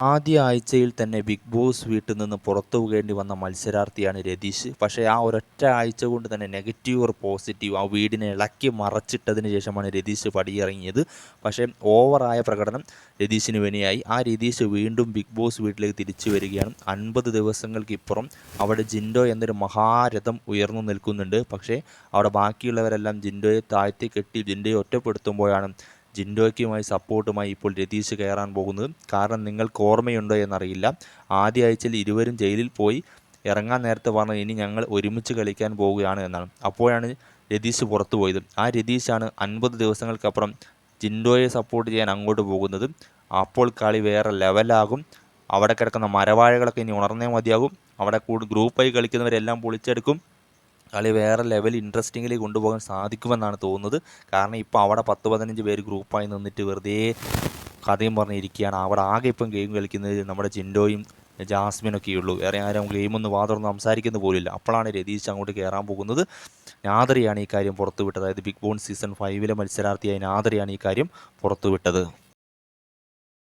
ആദ്യ ആഴ്ചയിൽ തന്നെ ബിഗ് ബോസ് വീട്ടിൽ നിന്ന് പുറത്തു പോകേണ്ടി വന്ന മത്സരാർത്ഥിയാണ് രതീഷ്. പക്ഷേ ആ ഒരൊറ്റ ആഴ്ച കൊണ്ട് തന്നെ നെഗറ്റീവ് ഓർ പോസിറ്റീവ് ആ വീടിനെ ഇളക്കി മറച്ചിട്ടതിന് ശേഷമാണ് രതീഷ് പടിയിറങ്ങിയത്. പക്ഷേ ഓവറായ പ്രകടനം രതീഷിന് വിനയായി. ആ രതീഷ് വീണ്ടും ബിഗ് ബോസ് വീട്ടിലേക്ക് തിരിച്ചു വരികയാണ്. 50 ദിവസങ്ങൾക്കിപ്പുറം അവിടെ ജിൻഡോ എന്നൊരു മഹാരഥം ഉയർന്നു നിൽക്കുന്നുണ്ട്. പക്ഷേ അവിടെ ബാക്കിയുള്ളവരെല്ലാം ജിൻഡോയെ താഴ്ത്തി കെട്ടി ജിൻഡോയെ ഒറ്റപ്പെടുത്തുമ്പോഴാണ് ജിൻഡോയ്ക്കുമായി സപ്പോർട്ടുമായി ഇപ്പോൾ രതീഷ് കയറാൻ പോകുന്നത്. കാരണം നിങ്ങൾക്ക് ഓർമ്മയുണ്ടോ എന്നറിയില്ല, ആദ്യ ആഴ്ചയിൽ ഇരുവരും ജയിലിൽ പോയി ഇറങ്ങാൻ നേരത്തെ പറഞ്ഞത് ഇനി ഞങ്ങൾ ഒരുമിച്ച് കളിക്കാൻ പോവുകയാണ് എന്നാണ്. അപ്പോഴാണ് രതീഷ് പുറത്തു പോയത്. ആ രതീഷാണ് 50 ദിവസങ്ങൾക്കപ്പുറം ജിൻഡോയെ സപ്പോർട്ട് ചെയ്യാൻ അങ്ങോട്ട് പോകുന്നത്. അപ്പോൾ കളി വേറെ ലെവലാകും. അവിടെ കിടക്കുന്ന മരവാഴകളൊക്കെ ഇനി ഉണർന്നേ മതിയാകും. അവിടെ ഗ്രൂപ്പായി കളിക്കുന്നവരെല്ലാം പൊളിച്ചെടുക്കും. കളി വേറെ ലെവൽ ഇൻട്രസ്റ്റിംഗിൽ കൊണ്ടുപോകാൻ സാധിക്കുമെന്നാണ് തോന്നുന്നത്. കാരണം ഇപ്പോൾ അവിടെ 10-15 പേര് ഗ്രൂപ്പായി നിന്നിട്ട് വെറുതെ കഥയും പറഞ്ഞിരിക്കുകയാണ്. അവിടെ ആകെ ഇപ്പം ഗെയിം കളിക്കുന്നത് നമ്മുടെ ജിൻഡോയും ജാസ്മിനൊക്കെ ഉള്ളൂ. വേറെ ആരും ഗെയിമൊന്നും വാതുറന്ന് സംസാരിക്കുന്ന പോലില്ല. അപ്പോഴാണ് രതീഷ് അങ്ങോട്ട് കയറാൻ പോകുന്നത്. നാദറിയാണ് ഈ കാര്യം പുറത്തുവിട്ടത്. അതായത് ബിഗ് ബോസ് സീസൺ 5 മത്സരാർത്ഥിയായ നാദറിയാണ് ഈ കാര്യം പുറത്തുവിട്ടത്.